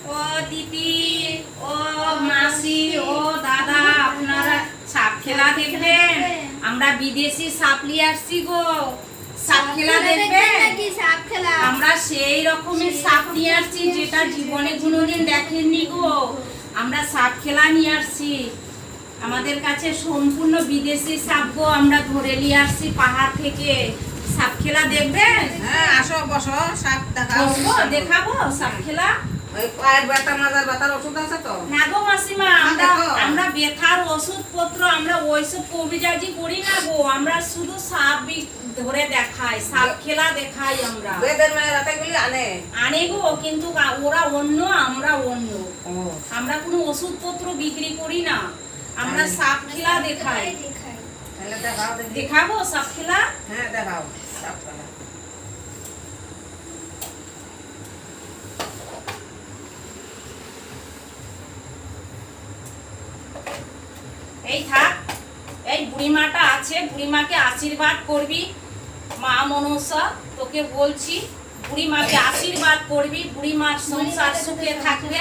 ও দিদি, ও মাসি, ও দাদা, আপনারা সাপ খেলা দেখবেন? আমরা বিদেশি সাপ নিয়ে আসছি গো। সাপ খেলা দেখবেন? আমরা সেই রকমের সাপ নিয়ে আসছি যেটা জীবনে কোনোদিন দেখেননি গো। আমরা সাপ খেলা নিয়ে আসছি। আমাদের কাছে সম্পূর্ণ বিদেশি সাপ গো, আমরা ধরে নিয়ে আসছি পাহাড় থেকে। সাপ খেলা দেখবেন? হ্যাঁ, আসো বসো, সাপ দেখাও। বসবো, দেখাবো সাপ খেলা। ওই পায়ের ব্যথা মাজার ব্যথার ওষুধ আছে তো? না গো মাসিমা, দেখো। আমরা ব্যথার ওষুধপত্র আমরা ওইসব কবিরাজি করি না গো। আমরা শুধু সাপ ধরে দেখাই, সাপ খেলা দেখাই। আমরা বেদের মেয়ের রাতে গুলি আনে গো, কিন্তু ওরা অন্য, আমরা অন্য। আমরা কোনো ওষুধপত্র বিক্রি করি না, আমরা সাপ খেলা দেখাই। তাহলে দেখাও দেখি। দেখাবো সাপ খেলা? হ্যাঁ, দেখাও সাপ খেলা। এই থাক, এই বুড়িমাটা আছে, বুড়িমাকে আশীর্বাদ করবি। মা মনসা তোকে বলছি, বুড়িমাকে আশীর্বাদ করবি। বুড়িমার সংসার সুখে থাকবে,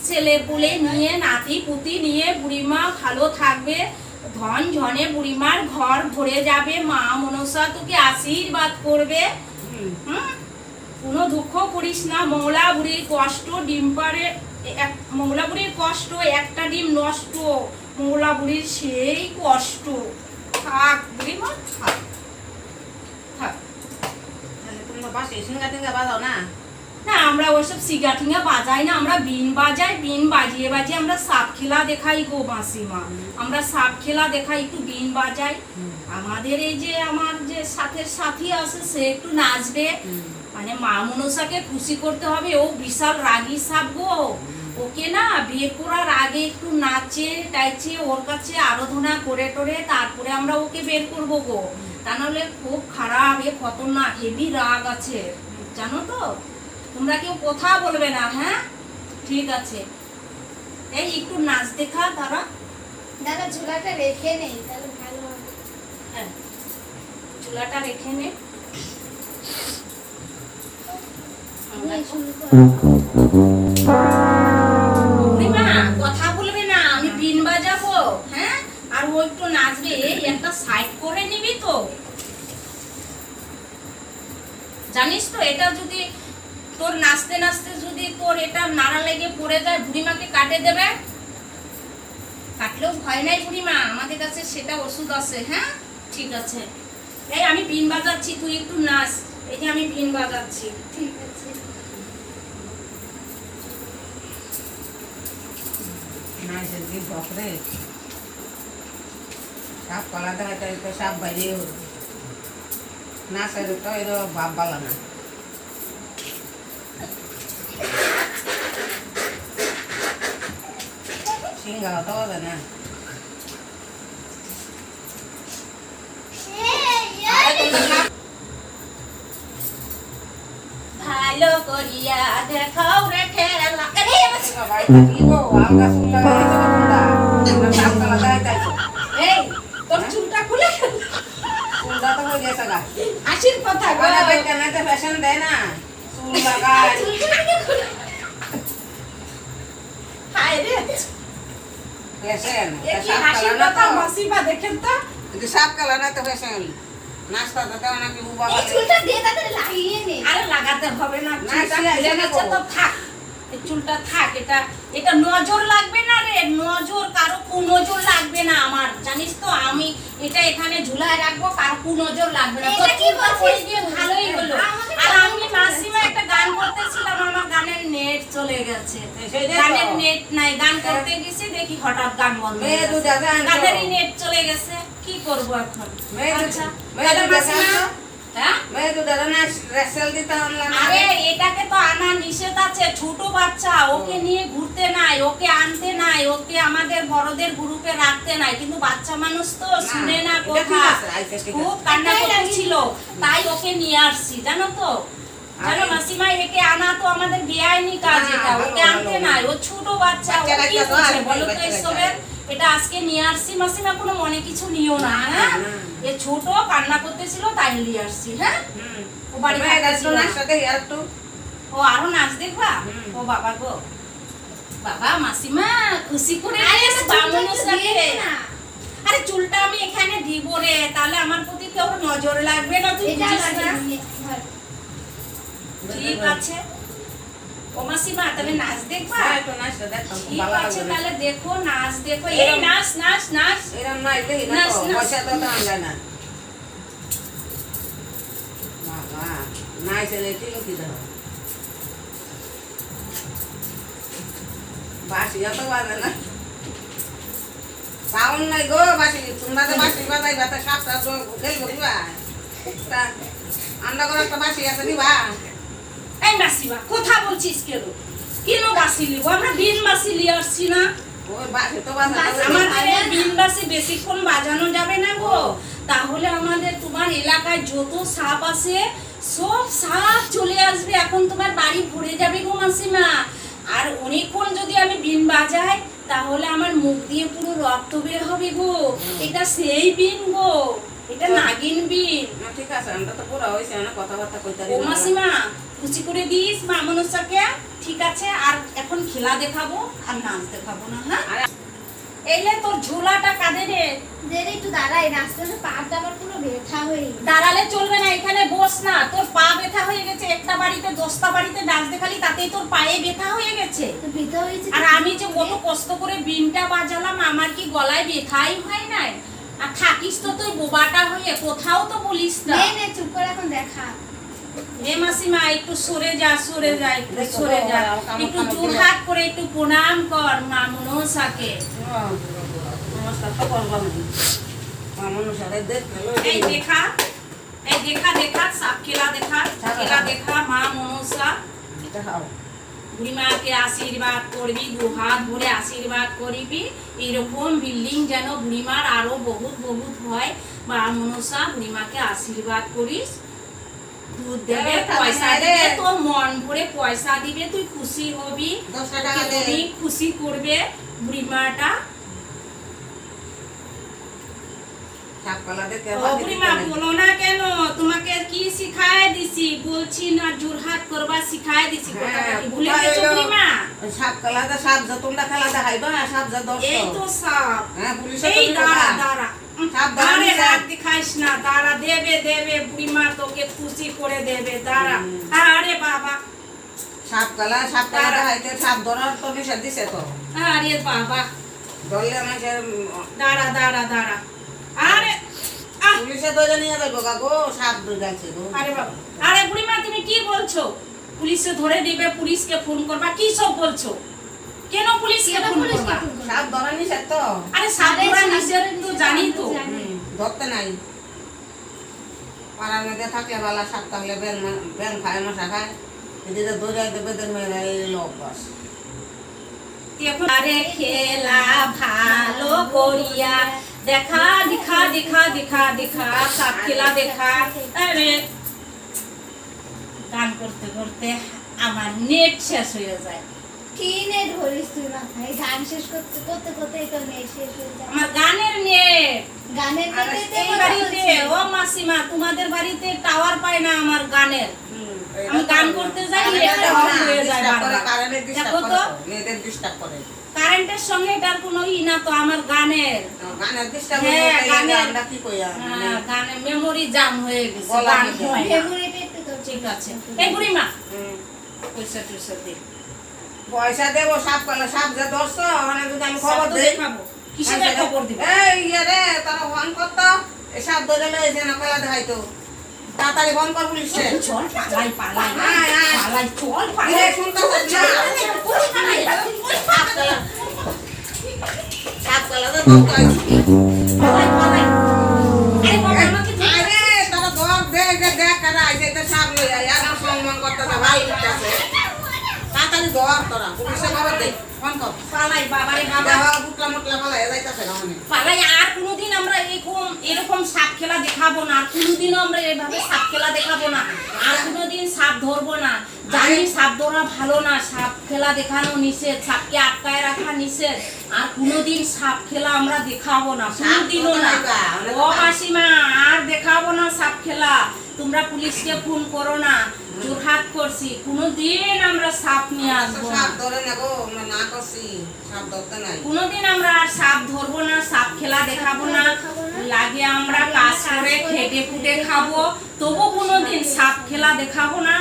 ছেলে পুলে নিয়ে, নাতি পুতি নিয়ে বুড়িমা ভালো থাকবে। ধন ঝনে বুড়িমার ঘর ভরে যাবে। মা মনসা তোকে আশীর্বাদ করবে। কোনো দুঃখ করিস না। মঙ্গলা বুড়ির কষ্ট, ডিম পারে, মঙ্গলা বুড়ির কষ্ট, একটা ডিম নষ্ট। মঙ্গলা বুড়ির সেই কষ্ট। থাক বুড়িমা, থাক থাক। তাহলে তোমরা বাসে সিঙ্গা টিঙ্গা বাজাও না? না, আমরা ওইসব সিগা ঠিঙ্গা বাজাই না, আমরা বিন বাজাই। বিন বাজিয়ে বাজিয়ে আমরা সাপ খেলা দেখাই গো মাসিমা। আমরা সাপ খেলা দেখাই, একটু বিন বাজাই। আমাদের এই যে আমার যে সাথের সাথী আছে, সে একটু নাচবে। মানে মা মনসাকে খুশি করতে হবে। ও বিশাল রাগী সাপ গো। ওকে না বিয়ে করার আগে একটু নাচে টাইচে ওর কাছে আরাধনা করে টোরে তারপরে আমরা ওকে বের করবো গো। তা নাহলে খুব খারাপ, এ খতরনাক, হেভি রাগ আছে, জানো তো। তোমরা কেউ কথা বলবে না, হ্যাঁ? ঠিক আছে। এই একটু নাচ দেখা তারা। দাদা ঝোলাটা রেখে নেই, তাহলে ভালো হবে। হ্যাঁ, চুলাটা রেখে নে। বুড়িমা কথা বলবে না, আমি বিন বাজাবো, হ্যাঁ? আর ও একটু নাচবে। এই একটা সাইড করে নিবি তো। জানিস তো, এটা যদি তোর নাচতে নাচতে যদি তোর এটা নাড়া লেগে পড়ে যায়, বুড়িমাকে কাটে দেবে। কাটলেও ভয় নাই বুড়িমা, আমাদের কাছে সেটা ওষুধ আছে। হ্যাঁ, ঠিক আছে। এই আমি বিন বাজাচ্ছি, তুই একটু নাচ। এই যে আমি বিন বাজাচ্ছি। ঠিক আছে। নাইসের কি বকরে সাপ কলা দেখাইতে তো সাপ বাইরে নাচের তো এর বাপ বালা না। সিঙ্গা তো হবে না। ভালো করিয়া দেখাও রে খেলা। এই তোর চুলটা খুলে হাসির কথা গো। ফ্যাশন দেয় না চুল লাগায়। হায় রে, ফ্যাশন এ কি হাসির কথা মাসিমা, দেখেন তো। সাপ কালা না তো ফ্যাশন। নাস্তা তো নাকি উবা এই চুলটা দিয়ে তাড়াতাড়ি লাগিয়ে নে। আরে লাগাতে হবে না, না, চুলটা সে খুলে আসে গেছে না তো গো। থাক। এই চুলটা থাক। এটা এটা নজর লাগবে না রে, নজর, কারো কুনজর লাগবে না আমার, জানিস তো। আমি এটা এখানে ঝুলায় রাখবো, কারো কুনজর লাগবে না। তোর এটা কি চুলটা পড়ে বলছিস গিয়ে তুই? ভালোই হলো। আমাকে আর তো আমি মাসিমা একটা গান করতেছিলাম, আমার গানের নেট চলে গেছে। সেটাই তো। গানের নেট নাই, গান করতে গেছি দেখি হঠাৎ গান বন্ধ হয়ে মেয়ে গেছে। দুটা গান করো। গানেরই নেট চলে গেছে, কি করব এখন? মেয়ে দুটা- আচ্ছা মেয়ে তাহলে দুটা মাসিমা, গান তো। হ্যাঁ? মেয়ে তো দাদা না রেসেল দিতে হলো না। আরে এটাকে তো আনা নিষেধ আছে, ছোট বাচ্চা, ওকে নিয়ে ঘুরতে নাই, ওকে আনতে নাই, ওকে আমাদের বড়দের গ্রুপে রাখতে নাই। কিন্তু বাচ্চা মানুষ তো শুনে না এটা কথা, ঠিক আছে, আচ্ছা, ঠিক খুব আছে। কান্না করছিল, তাই ওকে নিয়ে আসছি, জানো তো। জানো আরে- মাসিমা, একে আনা তো আমাদের বেআইনি কাজ। না, এটা ভালো, ওকে আনতে ভালো। নাই, ও ছোট বাচ্চা, ও বাচ্চা কি কাচ্চা তো বুঝে আসবে, বলো তো বাচ্চা এসবের। কাচ্চা। এটা আজকে নিয়ে আসছি মাসিমা, কোনো মনে কিছু নিও না, হ্যাঁ? না। এ ছোট কান্না করতেছিল, তাই নিয়ে আসছি। হ্যাঁ, ও বাড়ি মেয়ে থাকতে গাছ ছিল না। নাচটা দেখি আর একটু। ও আরো নাচ দেখবা? হুম। ও বাবা গো, বাবা মাসিমা খুশি করে আরে দিস আমার চুলটা বামন একটু সাথে। দিয়ে দে না। আরে চুলটা আমি এখানে দিব রে, তাহলে আমার প্রতি তোর নজর লাগবে না, তুই এটা বুঝিস না? লাগিয়ে ধর। ঠিক আছে ও মাসিমা, তাহলে নাচ দেখবা? হ্যাঁ, একটু নাচটা দেখ, ঠিক ভালো আছে, লাগবে না। তাহলে দেখো নাচ দেখো। এই এরম- নাচ নাচ নাচ। এরম নাই, দেখি না নাচ, তো, নাচ। পয়সা তো দেওয়া যায় না। বাবা, নাচে লেগে কি দেওয়া? বাঁশি অত বাজে না। সাউন্ড নাই গো বাঁশি, তোমরা তো বাঁশি বাজাইবা, তা সাপটা তো খেলবো দিবা। তা আন্ডা করে একটা বাঁশি আছে দিবা। এই মাসিমা কথা বলছিস কেন? কেন বাসি লিব? আমরা বিন বাসি লিয়ে আসছি না। ওই বাঁশি তো বাজে না। আমাদের এই বিন বাসি বেশিক্ষণ বাজানো যাবে না গো, তাহলে আমাদের তোমার এলাকায় যত সাপ আছে সব সাপ চলে আসবে, এখন তোমার বাড়ি ভরে যাবে গো মাসিমা। আর অনেকক্ষণ যদি আমি বিন বাজাই তাহলে আমার মুখ দিয়ে পুরো রক্ত বের হবে গো। এটা সেই বিন গো, এটা নাগিন বিন। না, ঠিক আছে, আমরা তো পুরা হয়েছে না, কথাবার্তা কইতে ও মাসিমা খুশি করে দিস মা মনসাকে, ঠিক আছে? আর এখন খেলা দেখাবো আর নাচ দেখাবো না, হ্যাঁ? আরে এইলে তোর ঝোলাটা কাঁদে রে। দে রে, একটু দাঁড়াই, নাচতে নাচতে পাটা আমার পুরো ব্যথা হয়ে গেছে। দাঁড়ালে চলবে না, এখানে বস না। তোর পা ব্যথা হয়ে গেছে, একটা বাড়িতে 10টা বাড়িতে নাচ দেখালি, তাতেই তোর পায়ে ব্যথা হয়ে গেছে। তো ব্যথা হয়েছে আর তো আমি যে কত কষ্ট করে বিনটা বাজালাম, আমার কি গলায় ব্যথাই হয় নাই? আর থাকিস তো তুই বোবাটা হয়ে, কোথাও তো বলিস না। নে নে, চুপ করে এখন দেখা। এ মাসিমা একটু সরে যা, সরে যা, একটু দেখো, সরে যা। কামড় একটু কামড় জোর দিলে। হাত করে একটু প্রণাম কর মা মনসাকে। নমস্কার তো করবো আমি। মানুষ আরে দেখতে এই দেখা, এই দেখা দেখা সাপ খেলা দেখা, খেলা দেখা মা মনসা। দেখাও। বুড়িমাকে আশীর্বাদ করবি, দু হাত ভরে আশীর্বাদ করবি। এরকম বিল্ডিং যেন বুড়িমার আরো বহুত বহুত হয়। মা মনসা বুড়িমাকে আশীর্বাদ করিস, দুধ দেবে, পয়সা দিবে, তোর মন ভরে পয়সা দিবে, তুই খুশি হবি। 10 টাকা দে। অনেক খুশি করবে বুড়িমাটা। সাপকলা দেখতে ও বুড়িমা বলো না কেন, তোমাকে কি শিখায় দিছি? বলছি না জোরহাট করবা শিখায় দিছি, কথাটা কি ভুলে গেছো বুড়িমা? সাপকলা তো সাপ যা তোমরা খেলা দেখাইবা, সাপ যা এই তো সাপ। হ্যাঁ, পুলিশে এই তো দাঁড়া নিবা। দাঁড়া, সাপ দাঁড়ে দাঁড়ানি হাত দেখাইস না, দাঁড়া, দেবে দেবে বুড়িমা, তোকে খুশি করে দেবে, দাঁড়া। আরে বাবা, সাপকলা সাপকলা দেখাইতে সাপ ধরার তো নিষেধ দিছে তো। আরে বাবা, ধরলে আমাকে দাঁড়া দাঁড়া দাঁড়া। আরে আহ, পুলিশে ধরে নিয়ে যাবো গো, সাপ ধরেছে গো। আরে বাবা, আরে বুড়িমা তুমি কি বলছো? পুলিশে ধরে দিবে, পুলিশকে ফোন করবা, কি সব বলছো? কেন পুলিশকে কেন ফোন পুলিশকে করবা? ফোন করবো? সাপ ধরা নিষেধ তো। আরে সাপ আরে ধরা সাপ নিষেধ ধরা তো নিষেধ, জানি আমি তো। তো জানি। ধরতে নাই। পাড়ার মধ্যে থাকলে বালা, সাপ থাকলে ব্যাং খায়, মশা খায়। এদিকে দৌড়াই দেবে, দেখবে এই লোক বাস। আরে খেলা ভালো করিয়া দেখা, দেখা দেখা দেখা দেখা সাপ খেলা দেখা। আরে গান করতে করতে আমার নেট শেষ হয়ে যায়। কি নেট ভরিস তুই মাথায়? গান শেষ করতে করতে করতেই তো নেট শেষ হয়ে যায়। আমার গানের নেট গানের নেটেতে এই বাড়িতে, ও মাসিমা তোমাদের বাড়িতে টাওয়ার পায় না আমার গানের। আমি গান করতে যাই, এটা অফ হয়ে যায় বারবার। দেখো তো, মেয়েদের ডিস্টার্ব করে। কারেন্টের সঙ্গে এটার কোনো ই না তো, আমার গানের। গানের ডিস্টার্ব হ্যাঁ, গানের। আমরা কি কইয়া হ্যাঁ, গানের মেমোরি জাম হয়ে গেছে, গলা গান মধ্যে। হয় না। ফেব্রুয়ারিতে একটু তোর ঠিক আছে। এই বুড়িমা পয়সা টয়সা দে। পয়সা দেবো, সাপ কলা সাপ যে ধরছ, মানে যদি আমি খবর সাপ তো দেই। দেখাবো। কিসের খবর দিবা? এই ইয়ে রে, তারা ফোন করতো, এই সাপ ধরে লয়েছে না, কলা দেখাইতো। তাড়াতাড়ি ফোন কর পুলিশে। চল পালাই পালাই আয়, আয়। পালাই, চল এ, পালাই। শুনতেছিস না? পালাই, সাপ কলা। সাপ কলা তো ধরতে হয়েছে। পালাই, পালাই। আরে বাবা, আমাকে ধর। আরে, তারা ধর, দেখ, কারা আইছে, এটা সাপ লই আয়, আর সম্মান করতেছে, ভালো করতেছে। তাড়াতাড়ি ধর তোরা, পুলিশে খবর দে, ফোন কর। পালাই বাবারে বাবা। দেওয়া বুটলা মুটলা পালা, এ যাইতেছে না অনেক। পালাই, আর কোনোদিন আমরা এরকম সাপ খেলা দেখাবো না, আর কোনোদিনও আমরা এভাবে সাপ খেলা দেখাবো না, আর কোনোদিন সাপ ধরবো না। জানি সাপ ধরা ভালো না, সাপ খেলা দেখানো নিষেধ, সাপকে আটকায় রাখা নিষেধ। আর কোনোদিন সাপ খেলা আমরা দেখাবো না, কোনোদিনও না। ও মাসিমা, আর দেখাবো না সাপ খেলা। তোমরা পুলিশকে ফোন করো না, জোরহাট করছি, কোনোদিন আমরা সাপ নিয়ে আসবো না, সাপ ধরে না গো, আমরা না করছি, সাপ ধরতে নাই। কোনোদিন আমরা আর সাপ ধরবো না, সাপ খেলা দেখাবো না, লাগে আমরা কাজ করে খেটে খুটে খাবো, তবু কোনোদিন সাপ খেলা দেখাবো না।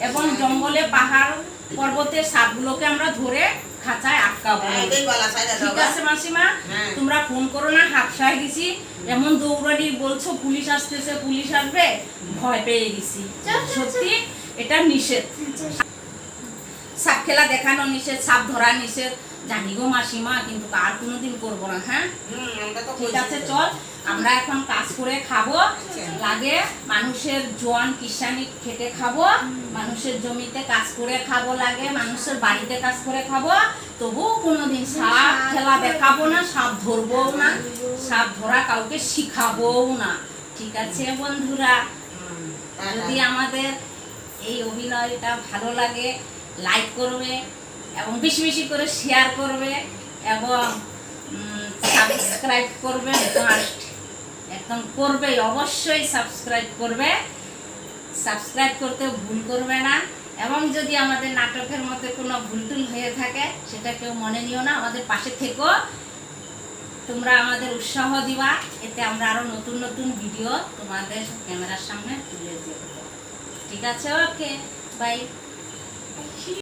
এবং জঙ্গলে পাহাড় পর্বতের সাপগুলোকে আমরা ধরে খাঁচায় আটকাবো না। এটাই বলা সাইডা ঠিক দাও। আছে মাসিমা, হ্যাঁ। তোমরা ফোন করো না, হাফসায় গেছি, এমন দৌড়ানি বলছো পুলিশ আসতেছে, পুলিশ আসবে, ভয় পেয়ে গেছি। সত্যি এটা নিষেধ, সাপ খেলা দেখানো নিষেধ, সাপ ধরা নিষেধ, জানি গো মাসিমা, কিন্তু আর কোনোদিন করবো না। হ্যাঁ আমরা তো ঠিক আছে, চল আমরা এখন কাজ করে খাবো, লাগে মানুষের জোয়ান কিষানি খেটে খাবো, মানুষের জমিতে কাজ করে খাবো, লাগে মানুষের বাড়িতে কাজ করে খাবো, তবু কোনোদিন সাপ খেলা দেখাবো না, সাপ ধরবো না, সাপ ধরা কাউকে শিখাবোও না। ঠিক আছে বন্ধুরা, যদি আমাদের এই অভিনয়টা ভালো লাগে লাইক করবে এবং বেশি বেশি করে শেয়ার করবে এবং সাবস্ক্রাইব করবে, মাস্ট একদম করবে, অবশ্যই সাবস্ক্রাইব করবে, সাবস্ক্রাইব করতে ভুল করবে না। এবং যদি আমাদের নাটকের মধ্যে কোনো ভুলটুল হয়ে থাকে সেটা কেউ মনে নিও না, আমাদের পাশে থেকো, তোমরা আমাদের উৎসাহ দিবা, এতে আমরা আরো নতুন নতুন ভিডিও তোমাদের ক্যামেরার সামনে তুলে দেব। ঠিক আছে, ওকে, বাই।